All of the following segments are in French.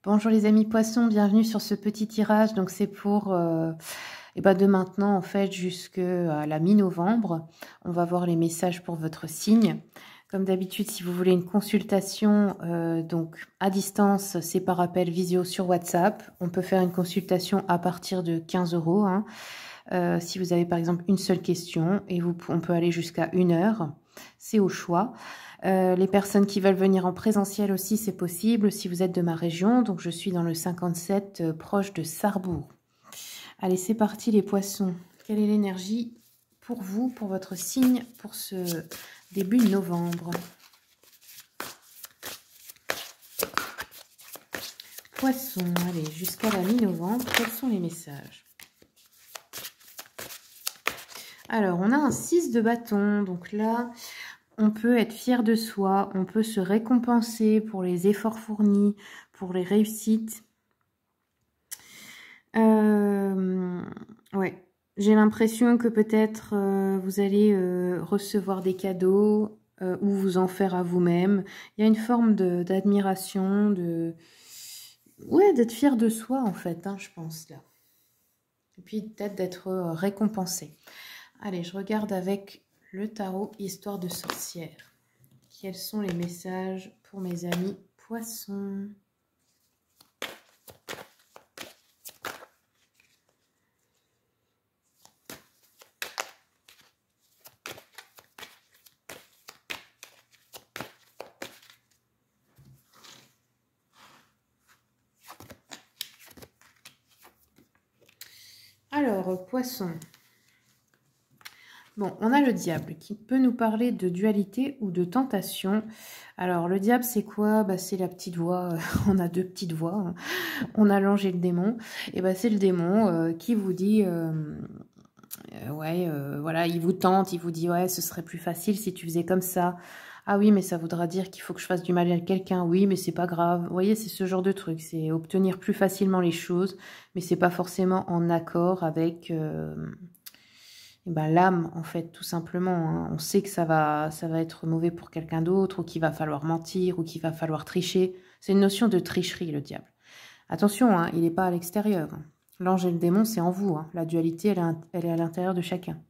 Bonjour les amis poissons, bienvenue sur ce petit tirage. Donc c'est pour de maintenant en fait jusqu'à la mi-novembre. On va voir les messages pour votre signe. Comme d'habitude, si vous voulez une consultation donc à distance, c'est par appel visio sur WhatsApp. On peut faire une consultation à partir de 15 €. Hein. Si vous avez par exemple une seule question et on peut aller jusqu'à 1 heure, c'est au choix. Les personnes qui veulent venir en présentiel aussi, c'est possible si vous êtes de ma région. Donc, je suis dans le 57, proche de Sarrebourg. Allez, c'est parti les poissons. Quelle est l'énergie pour vous, pour votre signe, pour ce début novembre? Poissons, allez, jusqu'à la mi-novembre, quels sont les messages? Alors, on a un 6 de bâton. Donc là, on peut être fier de soi, on peut se récompenser pour les efforts fournis, pour les réussites. Ouais, j'ai l'impression que peut-être vous allez recevoir des cadeaux ou vous en faire à vous-même. Il y a une forme d'admiration, ouais, d'être fier de soi en fait, hein, je pense là. Et puis peut-être d'être récompensé. Allez, je regarde avec le tarot Histoire de sorcière. Quels sont les messages pour mes amis poissons? Alors, poisson. Bon, on a le diable qui peut nous parler de dualité ou de tentation. Alors, le diable, c'est quoi? Bah, c'est la petite voix. On a deux petites voix. Hein. On a l'ange et le démon. Et bah, c'est le démon qui vous dit... voilà, il vous tente, il vous dit, ouais, ce serait plus facile si tu faisais comme ça. Ah oui, mais ça voudra dire qu'il faut que je fasse du mal à quelqu'un. Oui, mais c'est pas grave. Vous voyez, c'est ce genre de truc. C'est obtenir plus facilement les choses, mais c'est pas forcément en accord avec l'âme, en fait, tout simplement. Hein. On sait que ça va être mauvais pour quelqu'un d'autre, ou qu'il va falloir mentir, ou qu'il va falloir tricher. C'est une notion de tricherie, le diable. Attention, hein, il n'est pas à l'extérieur. L'ange et le démon, c'est en vous. Hein. La dualité, elle est à l'intérieur de chacun.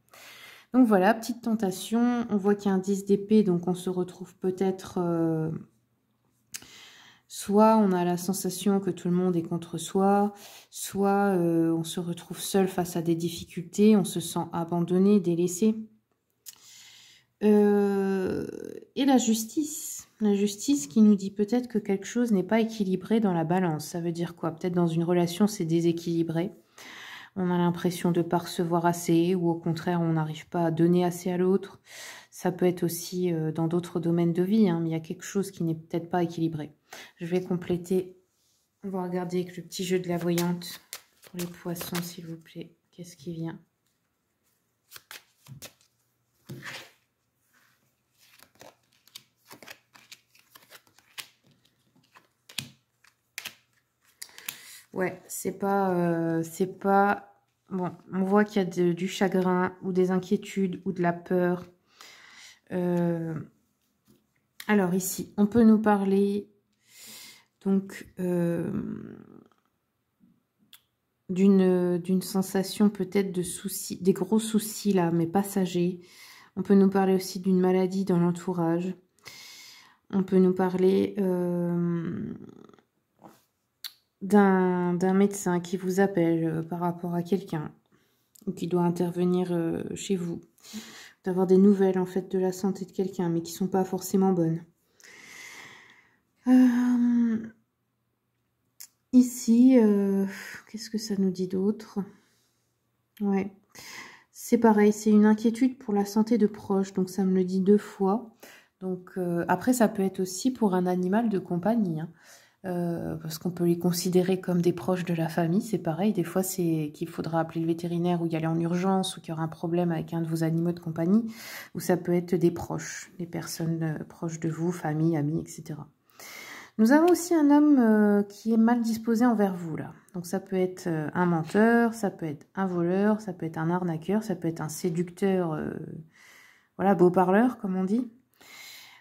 Donc voilà, petite tentation. On voit qu'il y a un 10 d'épée, donc on se retrouve peut-être... soit on a la sensation que tout le monde est contre soi, soit on se retrouve seul face à des difficultés, on se sent abandonné, délaissé. Et la justice. La justice qui nous dit peut-être que quelque chose n'est pas équilibré dans la balance. Ça veut dire quoi? Peut-être dans une relation, c'est déséquilibré. On a l'impression de ne pas recevoir assez ou au contraire, on n'arrive pas à donner assez à l'autre. Ça peut être aussi dans d'autres domaines de vie, hein, mais il y a quelque chose qui n'est peut-être pas équilibré. Je vais compléter. On va regarder avec le petit jeu de la voyante pour les poissons, s'il vous plaît. Qu'est-ce qui vient? Ouais, c'est pas... Bon, on voit qu'il y a du chagrin ou des inquiétudes ou de la peur. Alors ici, on peut nous parler donc d'une sensation peut-être de soucis, des gros soucis là, mais passagers. On peut nous parler aussi d'une maladie dans l'entourage. On peut nous parler d'un médecin qui vous appelle par rapport à quelqu'un ou qui doit intervenir chez vous. D'avoir des nouvelles en fait de la santé de quelqu'un, mais qui sont pas forcément bonnes. Ici, qu'est-ce que ça nous dit d'autre? Ouais, c'est pareil, c'est une inquiétude pour la santé de proches, donc ça me le dit 2 fois. Donc après, ça peut être aussi pour un animal de compagnie, hein. Parce qu'on peut les considérer comme des proches de la famille, c'est pareil. Des fois, c'est qu'il faudra appeler le vétérinaire ou y aller en urgence ou qu'il y aura un problème avec un de vos animaux de compagnie. Ou ça peut être des proches, des personnes proches de vous, famille, amis, etc. Nous avons aussi un homme qui est mal disposé envers vous, là. Donc ça peut être un menteur, ça peut être un voleur, ça peut être un arnaqueur, ça peut être un séducteur, voilà, beau parleur, comme on dit.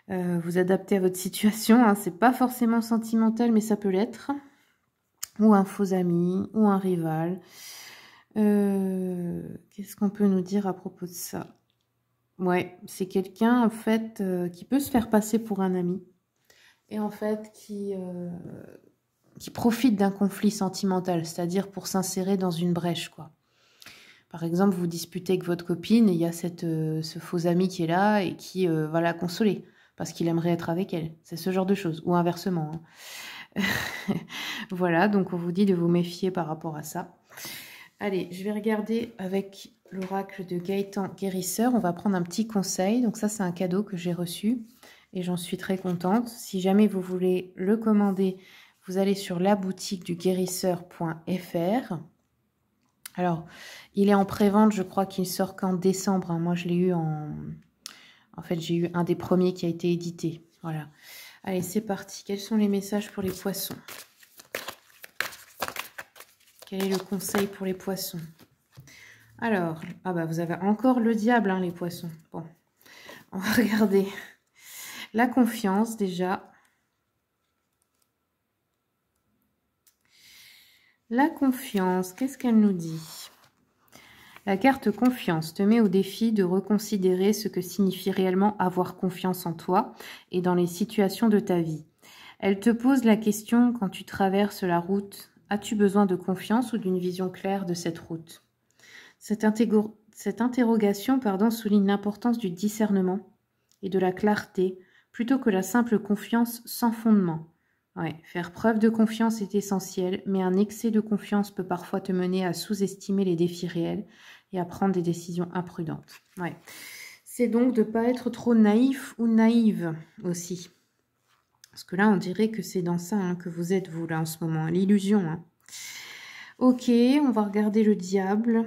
Vous adaptez à votre situation, hein. C'est pas forcément sentimental, mais ça peut l'être. ou un faux ami, ou un rival. Qu'est-ce qu'on peut nous dire à propos de ça? Ouais, c'est quelqu'un, en fait, qui peut se faire passer pour un ami. Et en fait, qui profite d'un conflit sentimental, c'est-à-dire pour s'insérer dans une brèche, quoi. Par exemple, vous disputez avec votre copine et il y a ce faux ami qui est là et qui va la consoler parce qu'il aimerait être avec elle. C'est ce genre de choses. Ou inversement. Hein. Voilà, donc on vous dit de vous méfier par rapport à ça. Allez, je vais regarder avec l'oracle de Gaëtan Guérisseur. On va prendre un petit conseil. Donc ça, c'est un cadeau que j'ai reçu et j'en suis très contente. Si jamais vous voulez le commander, vous allez sur la boutique du guérisseur.fr. Alors, il est en pré-vente, je crois qu'il sort qu'en décembre. Hein. Moi, je l'ai eu en... En fait, j'ai eu un des premiers qui a été édité. Voilà. Allez, c'est parti. Quels sont les messages pour les poissons? Quel est le conseil pour les poissons? Alors, ah bah vous avez encore le diable, hein, les poissons. Bon, on va regarder. La confiance, déjà. La confiance, qu'est-ce qu'elle nous dit? La carte confiance te met au défi de reconsidérer ce que signifie réellement avoir confiance en toi et dans les situations de ta vie. Elle te pose la question quand tu traverses la route, as-tu besoin de confiance ou d'une vision claire de cette route? Cette interrogation souligne l'importance du discernement et de la clarté plutôt que la simple confiance sans fondement. Ouais, faire preuve de confiance est essentiel, mais un excès de confiance peut parfois te mener à sous-estimer les défis réels et à prendre des décisions imprudentes. Ouais. C'est donc de ne pas être trop naïf ou naïve aussi. Parce que là, on dirait que c'est dans ça que vous êtes, vous, là, en ce moment. L'illusion. Hein. Ok, on va regarder le diable.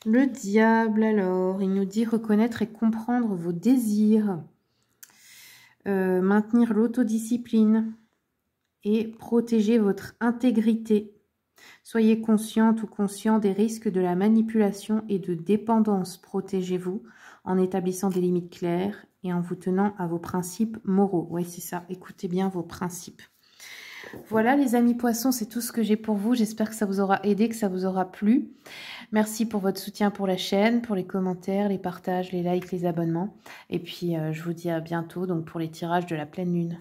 Le diable, alors, il nous dit reconnaître et comprendre vos désirs. Maintenir l'autodiscipline et protéger votre intégrité. Soyez consciente ou conscient des risques de la manipulation et de dépendance. Protégez-vous en établissant des limites claires et en vous tenant à vos principes moraux. Oui, c'est ça. Écoutez bien vos principes. Voilà les amis poissons, c'est tout ce que j'ai pour vous. J'espère que ça vous aura aidé, que ça vous aura plu. Merci pour votre soutien pour la chaîne, pour les commentaires, les partages, les likes, les abonnements. Et puis je vous dis à bientôt donc pour les tirages de la pleine lune.